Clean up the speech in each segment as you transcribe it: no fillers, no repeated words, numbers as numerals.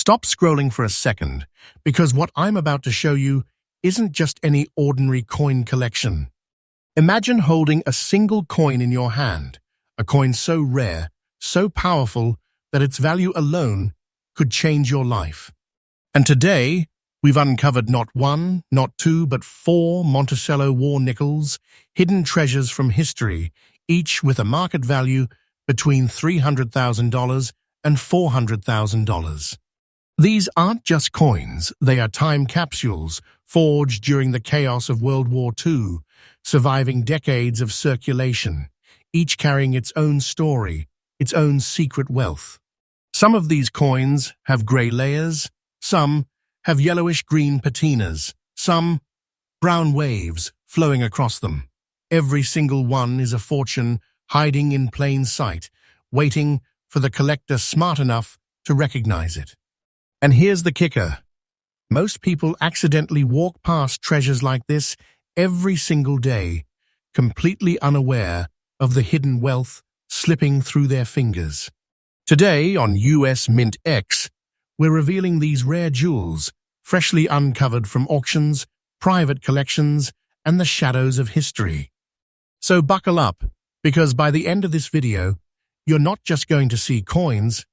Stop scrolling for a second, because what I'm about to show you isn't just any ordinary coin collection. Imagine holding a single coin in your hand, a coin so rare, so powerful that its value alone could change your life. And today, we've uncovered not one, not two, but 4 Monticello war nickels, hidden treasures from history, each with a market value between $300,000 and $400,000. These aren't just coins, they are time capsules forged during the chaos of World War II, surviving decades of circulation, each carrying its own story, its own secret wealth. Some of these coins have grey layers, some have yellowish-green patinas, some brown waves flowing across them. Every single one is a fortune hiding in plain sight, waiting for the collector smart enough to recognize it. And here's the kicker. Most people accidentally walk past treasures like this every single day, completely unaware of the hidden wealth slipping through their fingers. Today on US MintX, we're revealing these rare jewels, freshly uncovered from auctions, private collections, and the shadows of history. So buckle up, because by the end of this video, you're not just going to see coins,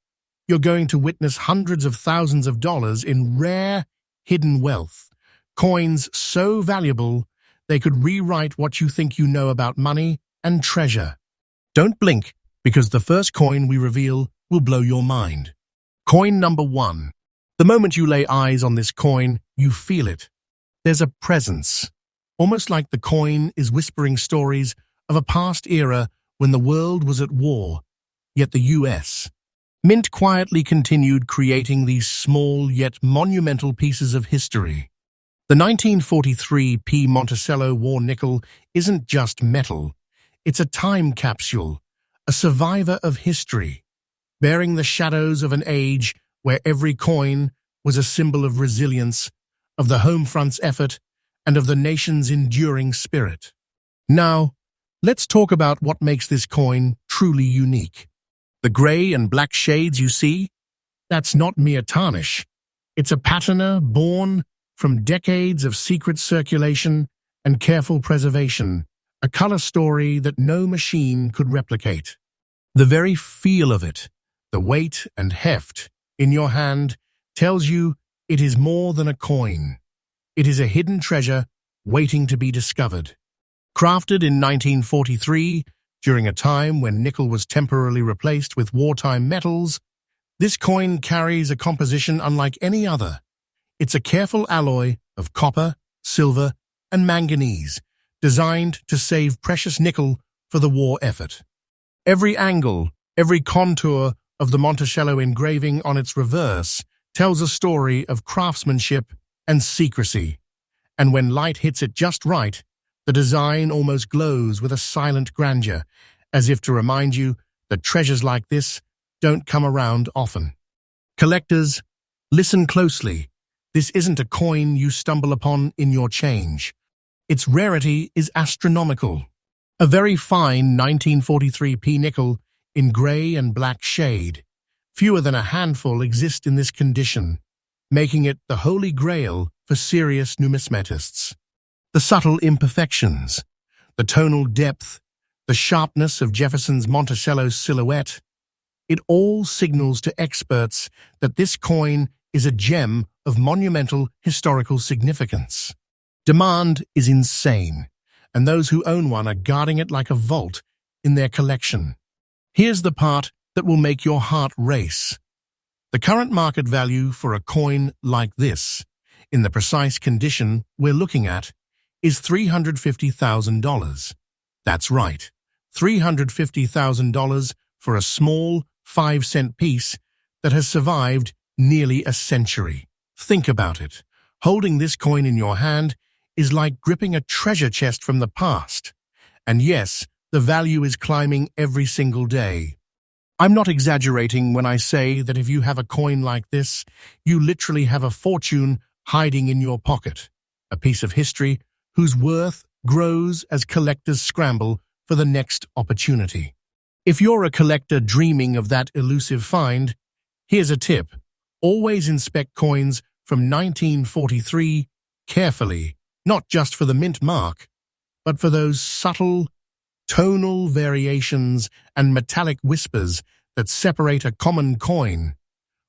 you're going to witness hundreds of thousands of dollars in rare, hidden wealth. Coins so valuable, they could rewrite what you think you know about money and treasure. Don't blink, because the first coin we reveal will blow your mind. Coin number 1. The moment you lay eyes on this coin, you feel it. There's a presence, almost like the coin is whispering stories of a past era when the world was at war, yet the US Mint quietly continued creating these small yet monumental pieces of history. The 1943 P. Monticello war nickel isn't just metal, it's a time capsule, a survivor of history, bearing the shadows of an age where every coin was a symbol of resilience, of the home front's effort, and of the nation's enduring spirit. Now, let's talk about what makes this coin truly unique. The grey and black shades you see? That's not mere tarnish. It's a patina born from decades of secret circulation and careful preservation, a color story that no machine could replicate. The very feel of it, the weight and heft in your hand, tells you it is more than a coin. It is a hidden treasure waiting to be discovered. Crafted in 1943, during a time when nickel was temporarily replaced with wartime metals, this coin carries a composition unlike any other. It's a careful alloy of copper, silver, and manganese, designed to save precious nickel for the war effort. Every angle, every contour of the Monticello engraving on its reverse tells a story of craftsmanship and secrecy. And when light hits it just right, the design almost glows with a silent grandeur, as if to remind you that treasures like this don't come around often. Collectors, listen closely. This isn't a coin you stumble upon in your change. Its rarity is astronomical. A very fine 1943 P nickel in grey and black shade. Fewer than a handful exist in this condition, making it the holy grail for serious numismatists. The subtle imperfections, the tonal depth, the sharpness of Jefferson's Monticello silhouette, it all signals to experts that this coin is a gem of monumental historical significance. Demand is insane, and those who own one are guarding it like a vault in their collection. Here's the part that will make your heart race. The current market value for a coin like this, in the precise condition we're looking at, is $350,000. That's right, $350,000 for a small 5-cent piece that has survived nearly a century. Think about it. Holding this coin in your hand is like gripping a treasure chest from the past. And yes, the value is climbing every single day. I'm not exaggerating when I say that if you have a coin like this, you literally have a fortune hiding in your pocket, a piece of history whose worth grows as collectors scramble for the next opportunity. If you're a collector dreaming of that elusive find, here's a tip. Always inspect coins from 1943 carefully, not just for the mint mark, but for those subtle, tonal variations and metallic whispers that separate a common coin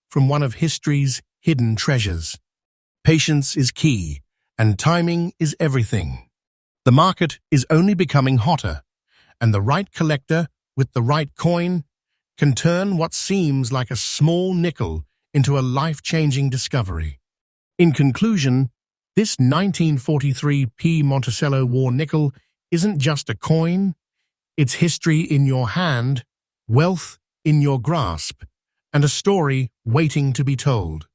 from one of history's hidden treasures. Patience is key, and timing is everything. The market is only becoming hotter, and the right collector with the right coin can turn what seems like a small nickel into a life-changing discovery. In conclusion, this 1943 Monticello war nickel isn't just a coin, it's history in your hand, wealth in your grasp, and a story waiting to be told.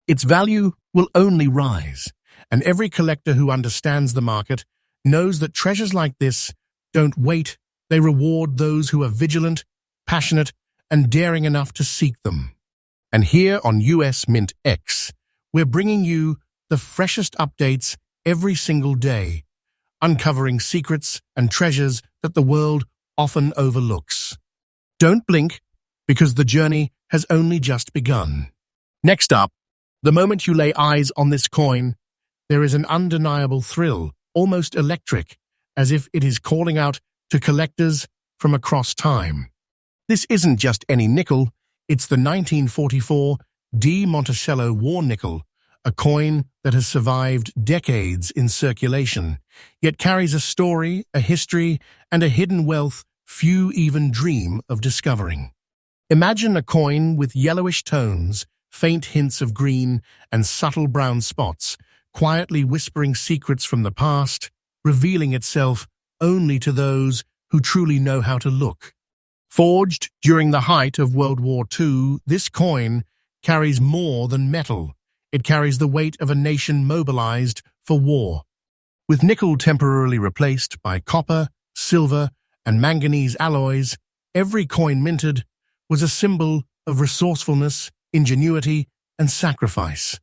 Its value will only rise, and every collector who understands the market knows that treasures like this don't wait, they reward those who are vigilant, passionate, and daring enough to seek them. And here on US MintX, we're bringing you the freshest updates every single day, uncovering secrets and treasures that the world often overlooks. Don't blink, because the journey has only just begun. Next up, the moment you lay eyes on this coin, there is an undeniable thrill, almost electric, as if it is calling out to collectors from across time. This isn't just any nickel, it's the 1944 Monticello war nickel, a coin that has survived decades in circulation, yet carries a story, a history, and a hidden wealth few even dream of discovering. Imagine a coin with yellowish tones, faint hints of green, and subtle brown spots, quietly whispering secrets from the past, revealing itself only to those who truly know how to look. Forged during the height of World War II, this coin carries more than metal. It carries the weight of a nation mobilized for war. With nickel temporarily replaced by copper, silver, and manganese alloys, every coin minted was a symbol of resourcefulness, ingenuity, and sacrifice.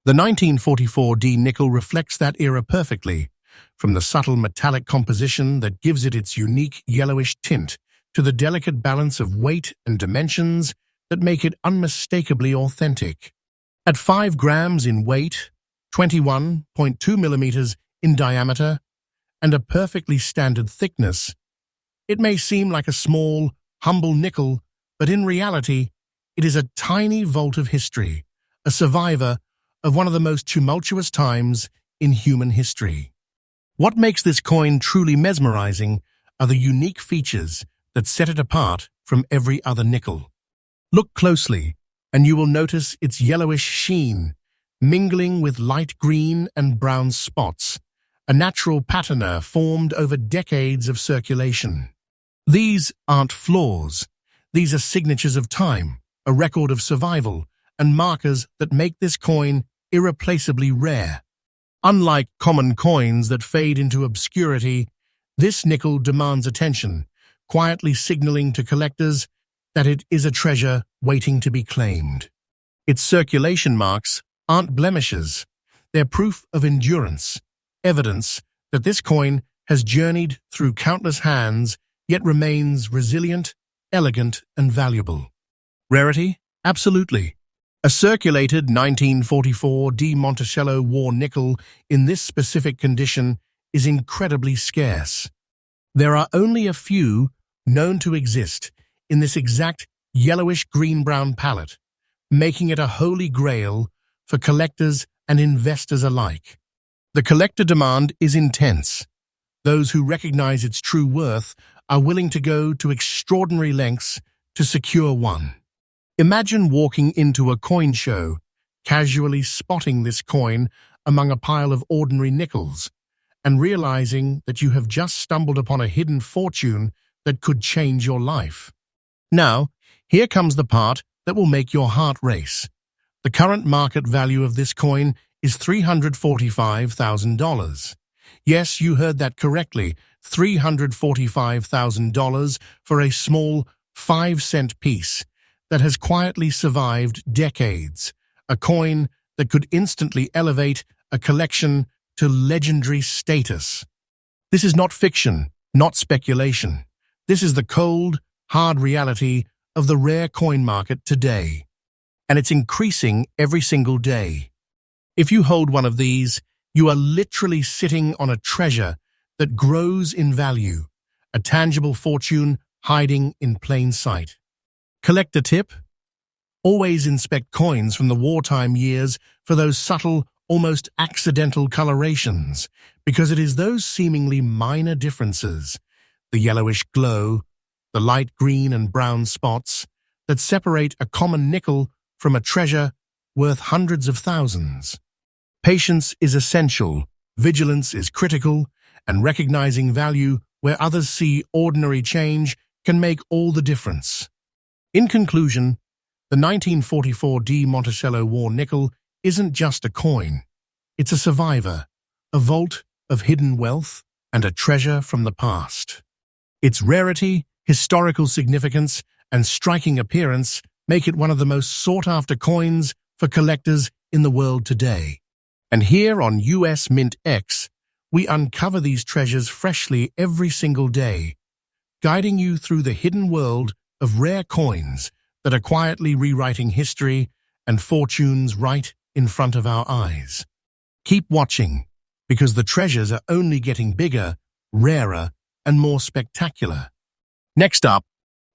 The 1944 nickel reflects that era perfectly, from the subtle metallic composition that gives it its unique yellowish tint to the delicate balance of weight and dimensions that make it unmistakably authentic. At 5 grams in weight, 21.2 millimeters in diameter, and a perfectly standard thickness, it may seem like a small, humble nickel, but in reality, it is a tiny vault of history, a survivor of one of the most tumultuous times in human history. What makes this coin truly mesmerizing are the unique features that set it apart from every other nickel. Look closely, and you will notice its yellowish sheen, mingling with light green and brown spots, a natural patina formed over decades of circulation. These aren't flaws. These are signatures of time, a record of survival, and markers that make this coin irreplaceably rare. Unlike common coins that fade into obscurity, this nickel demands attention, quietly signaling to collectors that it is a treasure waiting to be claimed. Its circulation marks aren't blemishes. They're proof of endurance, evidence that this coin has journeyed through countless hands, yet remains resilient, elegant, and valuable. Rarity? Absolutely. A circulated 1944 Monticello war nickel in this specific condition is incredibly scarce. There are only a few known to exist in this exact yellowish-green-brown palette, making it a holy grail for collectors and investors alike. The collector demand is intense. Those who recognize its true worth are willing to go to extraordinary lengths to secure one. Imagine walking into a coin show, casually spotting this coin among a pile of ordinary nickels, and realizing that you have just stumbled upon a hidden fortune that could change your life. Now, here comes the part that will make your heart race. The current market value of this coin is $345,000. Yes, you heard that correctly, $345,000 for a small 5-cent piece that has quietly survived decades, a coin that could instantly elevate a collection to legendary status. This is not fiction, not speculation. This is the cold, hard reality of the rare coin market today. and it's increasing every single day. If you hold one of these, you are literally sitting on a treasure that grows in value, a tangible fortune hiding in plain sight. Collector tip: always inspect coins from the wartime years for those subtle, almost accidental colorations, because it is those seemingly minor differences, the yellowish glow, the light green and brown spots, that separate a common nickel from a treasure worth hundreds of thousands. Patience is essential, vigilance is critical, and recognizing value where others see ordinary change can make all the difference. In conclusion, the 1944 Monticello War nickel isn't just a coin. It's a survivor, a vault of hidden wealth, and a treasure from the past. Its rarity, historical significance, and striking appearance make it one of the most sought-after coins for collectors in the world today. And here on US MintX, we uncover these treasures freshly every single day, guiding you through the hidden world of rare coins that are quietly rewriting history and fortunes right in front of our eyes. Keep watching, because the treasures are only getting bigger, rarer, and more spectacular. Next up,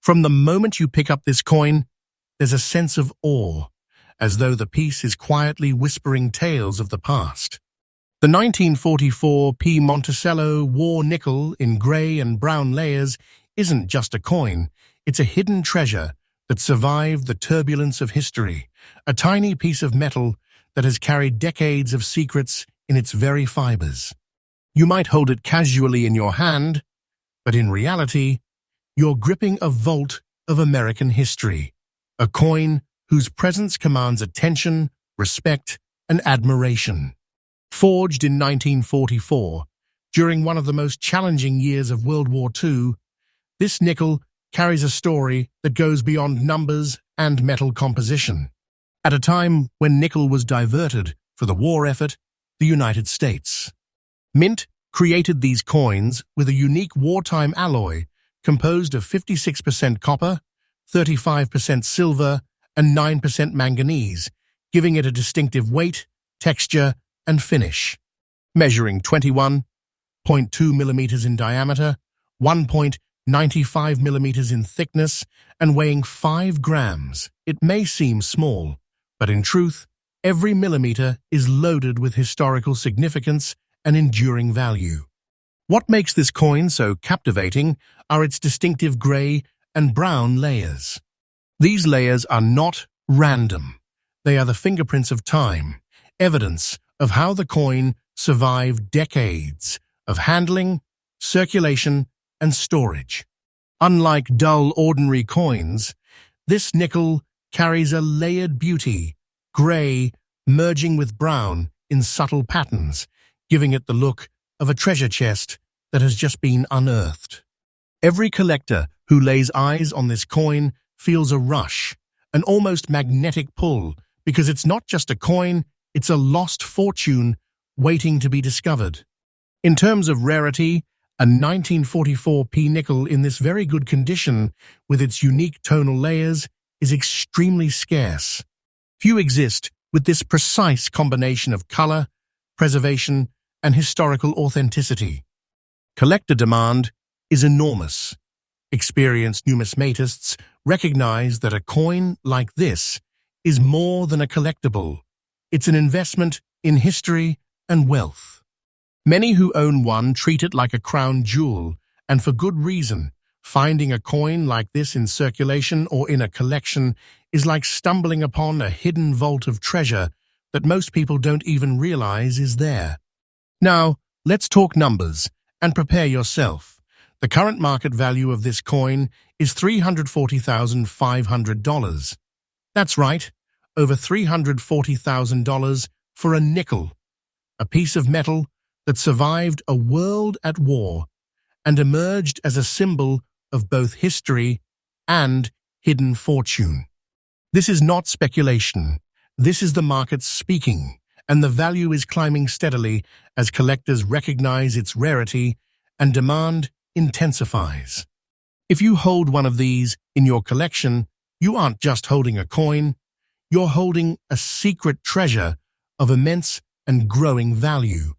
from the moment you pick up this coin, there's a sense of awe, as though the piece is quietly whispering tales of the past. The 1944 Monticello War nickel in grey and brown layers isn't just a coin, it's a hidden treasure that survived the turbulence of history, a tiny piece of metal that has carried decades of secrets in its very fibers. You might hold it casually in your hand, but in reality, you're gripping a vault of American history, a coin whose presence commands attention, respect, and admiration. Forged in 1944, during one of the most challenging years of World War II, this nickel carries a story that goes beyond numbers and metal composition. At a time when nickel was diverted for the war effort, the United States. Mint created these coins with a unique wartime alloy composed of 56% copper, 35% silver, and 9% manganese, giving it a distinctive weight, texture, and finish. Measuring 21.2 millimeters in diameter, 1.95 millimeters in thickness, and weighing 5 grams, it may seem small, but in truth, every millimeter is loaded with historical significance and enduring value. What makes this coin so captivating are its distinctive gray and brown layers. These layers are not random. They are the fingerprints of time, evidence of how the coin survived decades of handling, circulation, and storage. Unlike dull, ordinary coins, this nickel carries a layered beauty, gray merging with brown in subtle patterns, giving it the look of a treasure chest that has just been unearthed. Every collector who lays eyes on this coin feels a rush, an almost magnetic pull, because it's not just a coin, it's a lost fortune waiting to be discovered. In terms of rarity, a 1944 nickel in this very good condition, with its unique tonal layers, is extremely scarce. Few exist with this precise combination of color, preservation, and historical authenticity. Collector demand is enormous. Experienced numismatists recognize that a coin like this is more than a collectible. It's an investment in history and wealth. Many who own one treat it like a crown jewel, and for good reason. Finding a coin like this in circulation or in a collection is like stumbling upon a hidden vault of treasure that most people don't even realize is there. Now, let's talk numbers and prepare yourself. The current market value of this coin is $340,500. That's right, over $340,000 for a nickel, a piece of metal that survived a world at war and emerged as a symbol of both history and hidden fortune. This is not speculation. This is the market speaking, and the value is climbing steadily as collectors recognize its rarity and demand intensifies. If you hold one of these in your collection, you aren't just holding a coin, you're holding a secret treasure of immense and growing value.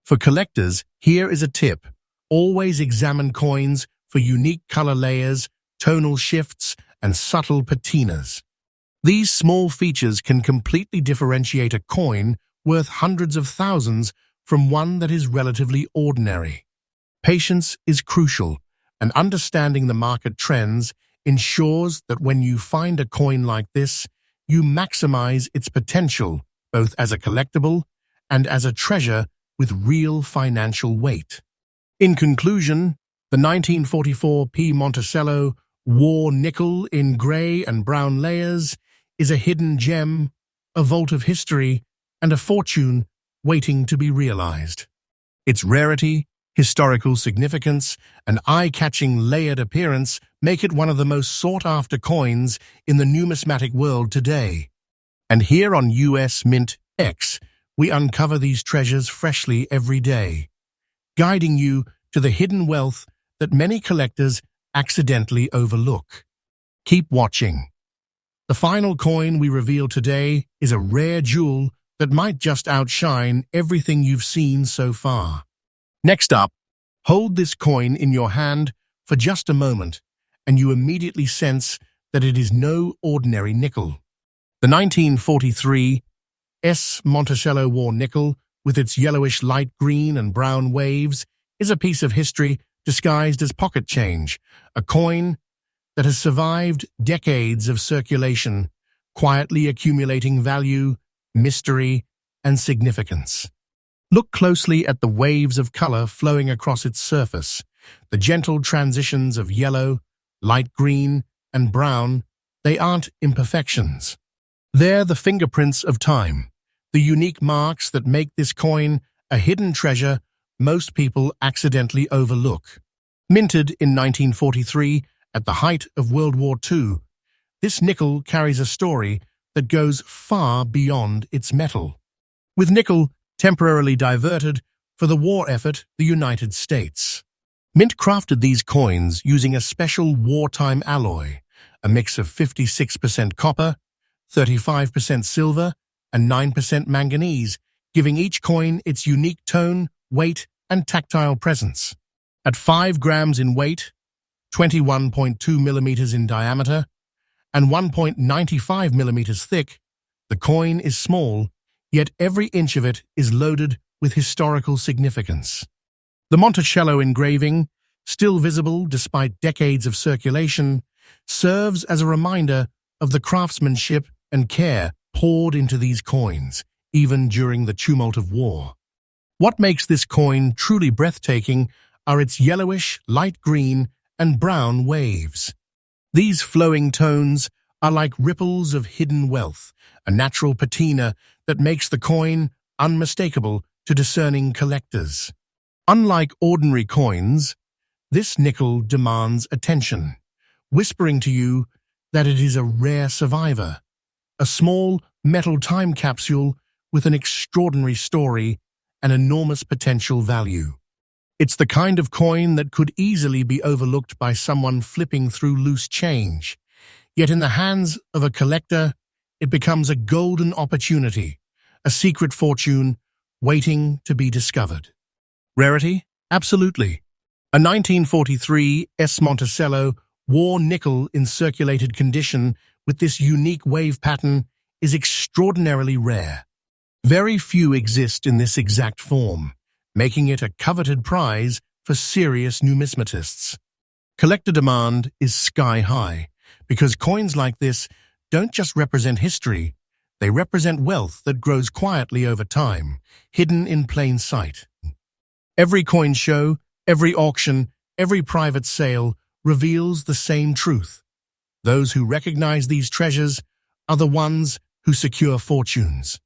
For collectors, here is a tip. Always examine coins for unique color layers, tonal shifts, and subtle patinas. These small features can completely differentiate a coin worth hundreds of thousands from one that is relatively ordinary. Patience is crucial, and understanding the market trends ensures that when you find a coin like this, you maximize its potential both as a collectible and as a treasure with real financial weight. In conclusion, the 1944 P. Monticello war nickel in gray and brown layers is a hidden gem, a vault of history, and a fortune waiting to be realized. Its rarity, historical significance, and eye-catching layered appearance make it one of the most sought-after coins in the numismatic world today. And here on US MintX, we uncover these treasures freshly every day, guiding you to the hidden wealth that many collectors accidentally overlook. Keep watching. The final coin we reveal today is a rare jewel that might just outshine everything you've seen so far. Next up, hold this coin in your hand for just a moment, and you immediately sense that it is no ordinary nickel. The 1943 US Monticello war nickel, with its yellowish light green and brown waves, is a piece of history disguised as pocket change, a coin that has survived decades of circulation, quietly accumulating value, mystery, and significance. Look closely at the waves of color flowing across its surface, the gentle transitions of yellow, light green, and brown. They aren't imperfections. They're the fingerprints of time, the unique marks that make this coin a hidden treasure most people accidentally overlook. Minted in 1943 at the height of World War II, this nickel carries a story that goes far beyond its metal. With nickel temporarily diverted for the war effort, the United States. Mint crafted these coins using a special wartime alloy, a mix of 56% copper, 35% silver, and 9% manganese, giving each coin its unique tone, weight, and tactile presence. At 5 grams in weight, 21.2 millimeters in diameter, and 1.95 millimeters thick, the coin is small, yet every inch of it is loaded with historical significance. The Monticello engraving, still visible despite decades of circulation, serves as a reminder of the craftsmanship and care poured into these coins, even during the tumult of war. What makes this coin truly breathtaking are its yellowish, light green, and brown waves. These flowing tones are like ripples of hidden wealth, a natural patina that makes the coin unmistakable to discerning collectors. Unlike ordinary coins, this nickel demands attention, whispering to you that it is a rare survivor, a small metal time capsule with an extraordinary story and enormous potential value. It's the kind of coin that could easily be overlooked by someone flipping through loose change. Yet in the hands of a collector, it becomes a golden opportunity, a secret fortune waiting to be discovered. Rarity? Absolutely. A 1943 US Monticello war nickel in circulated condition with this unique wave pattern is extraordinarily rare. Very few exist in this exact form, making it a coveted prize for serious numismatists. Collector demand is sky-high, because coins like this don't just represent history, they represent wealth that grows quietly over time, hidden in plain sight. Every coin show, every auction, every private sale reveals the same truth. Those who recognize these treasures are the ones who secure fortunes.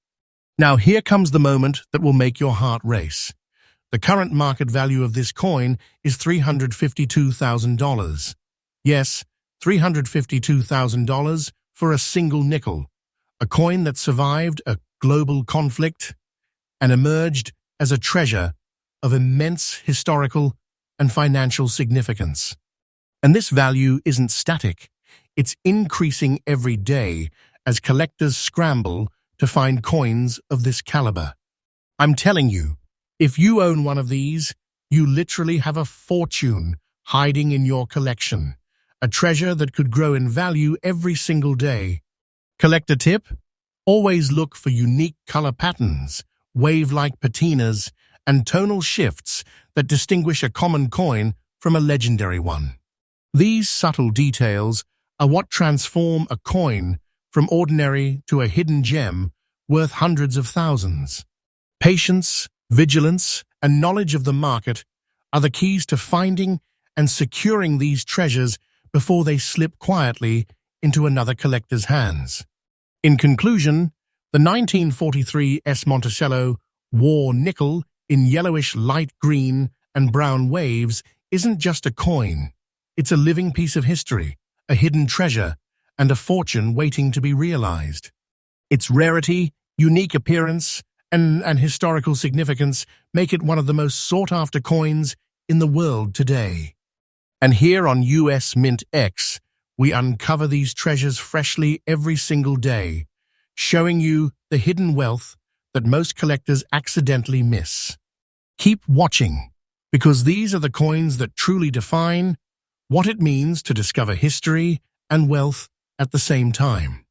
Now here comes the moment that will make your heart race. The current market value of this coin is $352,000. Yes, $352,000 for a single nickel, a coin that survived a global conflict and emerged as a treasure of immense historical and financial significance. And this value isn't static. It's increasing every day as collectors scramble to find coins of this caliber. I'm telling you, if you own one of these, you literally have a fortune hiding in your collection, a treasure that could grow in value every single day. Collector tip: always look for unique color patterns, wave-like patinas, and tonal shifts that distinguish a common coin from a legendary one. These subtle details are what transform a coin from ordinary to a hidden gem worth hundreds of thousands. Patience, vigilance, and knowledge of the market are the keys to finding and securing these treasures before they slip quietly into another collector's hands. In conclusion, the 1943 US Monticello war nickel in yellowish light green and brown waves isn't just a coin. It's a living piece of history, a hidden treasure, and a fortune waiting to be realized. Its rarity, unique appearance, and historical significance make it one of the most sought-after coins in the world today. And here on US MintX, we uncover these treasures freshly every single day, showing you the hidden wealth that most collectors accidentally miss. Keep watching, because these are the coins that truly define what it means to discover history and wealth at the same time.